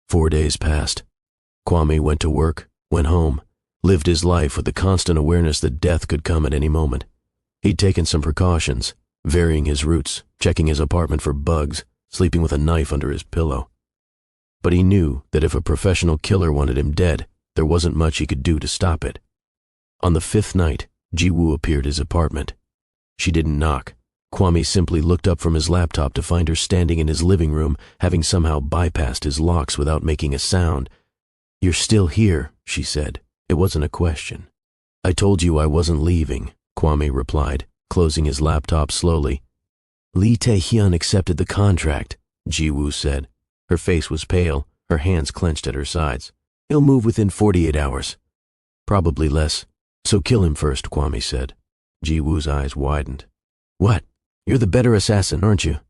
4 days passed. Kwame went to work, went home, lived his life with the constant awareness that death could come at any moment. He'd taken some precautions, varying his routes, checking his apartment for bugs, sleeping with a knife under his pillow. But he knew that if a professional killer wanted him dead, there wasn't much he could do to stop it. On the 5th night, Ji-woo appeared at his apartment. She didn't knock. Kwame simply looked up from his laptop to find her standing in his living room, having somehow bypassed his locks without making a sound. "You're still here," she said. It wasn't a question. "I told you I wasn't leaving," Kwame replied, closing his laptop slowly. "Lee Tae-hyun accepted the contract," Ji-woo said. Her face was pale, her hands clenched at her sides. "He'll move within 48 hours. Probably less. So kill him first," Kwame said. Ji-woo's eyes widened. "What? You're the better assassin, aren't you?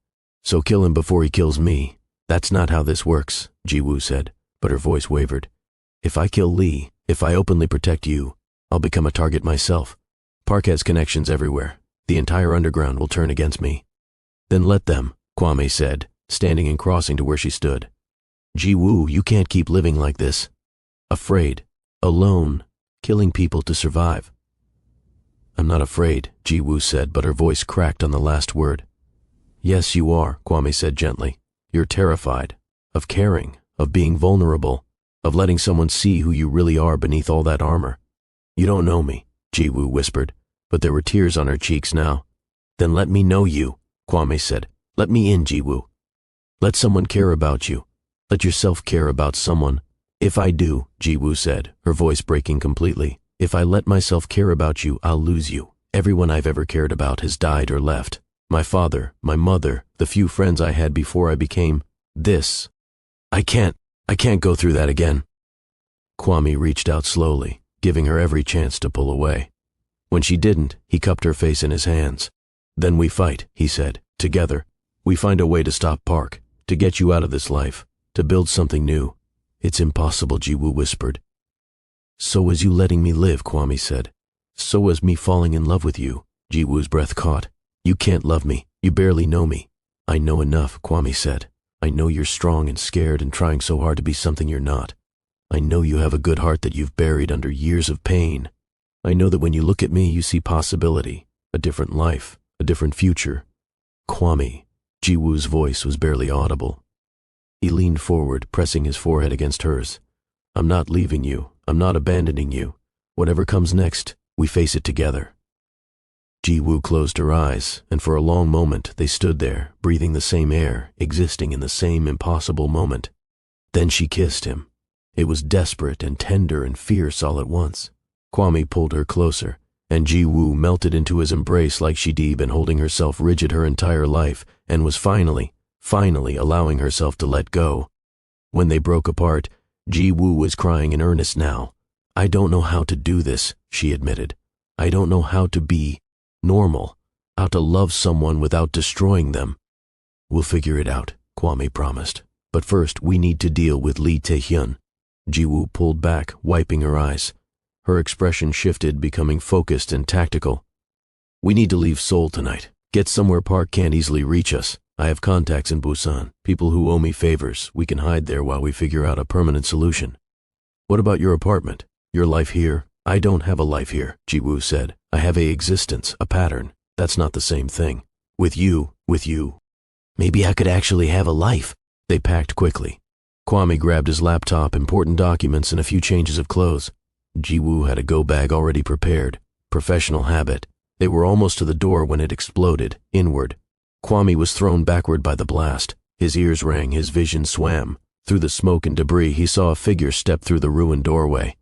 So kill him before he kills me." "That's not how this works," Ji-woo said, but her voice wavered. "If I kill Lee, if I openly protect you, I'll become a target myself. Park has connections everywhere. The entire underground will turn against me." "Then let them," Kwame said, standing and crossing to where she stood. "Ji-woo, you can't keep living like this. Afraid, alone, killing people to survive." "I'm not afraid," Ji-woo said, but her voice cracked on the last word. "Yes, you are," Kwame said gently. "You're terrified, of caring, of being vulnerable, of letting someone see who you really are beneath all that armor." "You don't know me," Ji-woo whispered, but there were tears on her cheeks now. "Then let me know you," Kwame said. "Let me in, Ji-woo. Let someone care about you. Let yourself care about someone." "If I do," Ji-woo said, her voice breaking completely, "if I let myself care about you, I'll lose you. Everyone I've ever cared about has died or left. My father, my mother, the few friends I had before I became this. I can't go through that again." Kwame reached out slowly, giving her every chance to pull away. When she didn't, he cupped her face in his hands. "Then we fight," he said, "together. We find a way to stop Park, to get you out of this life, to build something new." "It's impossible," Ji-woo whispered. "So was you letting me live," Kwame said. "So was me falling in love with you." Ji-woo's breath caught. "You can't love me. You barely know me." "I know enough," Kwame said. "I know you're strong and scared and trying so hard to be something you're not. I know you have a good heart that you've buried under years of pain. I know that when you look at me, you see possibility, a different life, a different future." "Kwame," Ji-woo's voice was barely audible. He leaned forward, pressing his forehead against hers. "I'm not leaving you. I'm not abandoning you. Whatever comes next, we face it together." Ji-woo closed her eyes, and for a long moment they stood there, breathing the same air, existing in the same impossible moment. Then she kissed him. It was desperate and tender and fierce all at once. Kwame pulled her closer, and Ji-woo melted into his embrace like she'd been holding herself rigid her entire life, and was finally allowing herself to let go. When they broke apart, Ji-woo was crying in earnest now. "I don't know how to do this," she admitted. "I don't know how to be normal, how to love someone without destroying them." "We'll figure it out," Kwame promised. "But first, we need to deal with Lee Tae-hyun." Ji-woo pulled back, wiping her eyes. Her expression shifted, becoming focused and tactical. "We need to leave Seoul tonight. Get somewhere Park can't easily reach us. I have contacts in Busan, people who owe me favors. We can hide there while we figure out a permanent solution." "What about your apartment? Your life here?" "I don't have a life here," Ji-woo said. "I have a existence, a pattern. That's not the same thing. With you. Maybe I could actually have a life." They packed quickly. Kwame grabbed his laptop, important documents, and a few changes of clothes. Ji-woo had a go-bag already prepared. Professional habit. They were almost to the door when it exploded, inward. Kwame was thrown backward by the blast. His ears rang, his vision swam. Through the smoke and debris, he saw a figure step through the ruined doorway.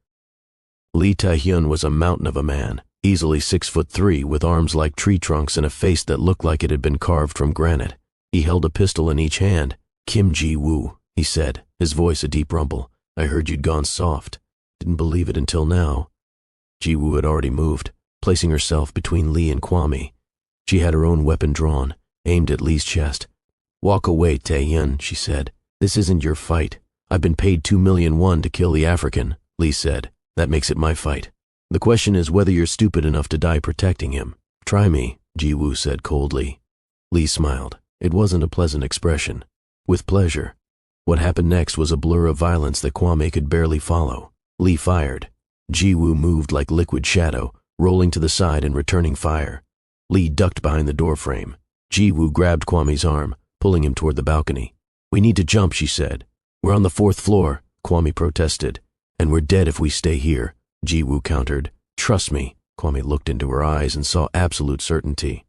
Lee Tae-hyun was a mountain of a man, easily 6'3", with arms like tree trunks and a face that looked like it had been carved from granite. He held a pistol in each hand. "Kim Ji-woo," he said, his voice a deep rumble. "I heard you'd gone soft. Didn't believe it until now." Ji-woo had already moved, placing herself between Lee and Kwame. She had her own weapon drawn, aimed at Lee's chest. "Walk away, Tae-hyun," she said. "This isn't your fight. I've been paid 2,000,000 to kill the African," Lee said. "That makes it my fight. The question is whether you're stupid enough to die protecting him." "Try me," Ji-woo said coldly. Lee smiled. It wasn't a pleasant expression. "With pleasure." What happened next was a blur of violence that Kwame could barely follow. Lee fired. Ji-woo moved like liquid shadow, rolling to the side and returning fire. Lee ducked behind the doorframe. Ji-woo grabbed Kwame's arm, pulling him toward the balcony. "We need to jump," she said. "We're on the 4th floor," Kwame protested. "And we're dead if we stay here," Ji-woo countered. "Trust me." Kwame looked into her eyes and saw absolute certainty.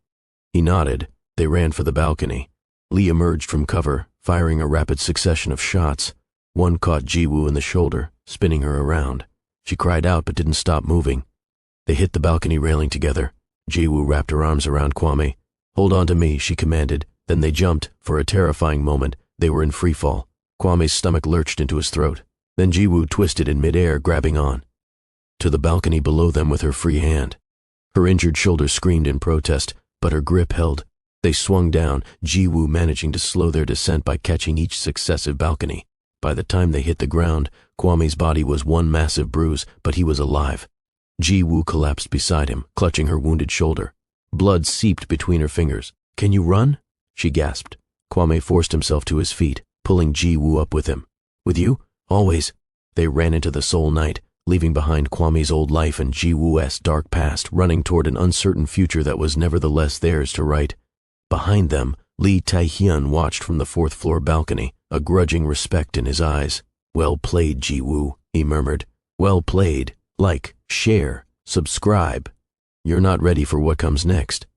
He nodded. They ran for the balcony. Lee emerged from cover, firing a rapid succession of shots. One caught Ji-woo in the shoulder, spinning her around. She cried out but didn't stop moving. They hit the balcony railing together. Ji-woo wrapped her arms around Kwame. "Hold on to me," she commanded. Then they jumped. For a terrifying moment, they were in freefall. Kwame's stomach lurched into his throat. Then Ji-woo twisted in midair, grabbing on to the balcony below them with her free hand. Her injured shoulder screamed in protest, but her grip held. They swung down, Ji-woo managing to slow their descent by catching each successive balcony. By the time they hit the ground, Kwame's body was one massive bruise, but he was alive. Ji-woo collapsed beside him, clutching her wounded shoulder. Blood seeped between her fingers. "Can you run?" she gasped. Kwame forced himself to his feet, pulling Ji-woo up with him. "With you? Always." They ran into the Seoul night, leaving behind Kwame's old life and Ji-woo's dark past, running toward an uncertain future that was nevertheless theirs to write. Behind them, Lee Tae-hyun watched from the 4th floor balcony, a grudging respect in his eyes. "Well played, Ji-woo," he murmured. "Well played. Like, share, subscribe. You're not ready for what comes next."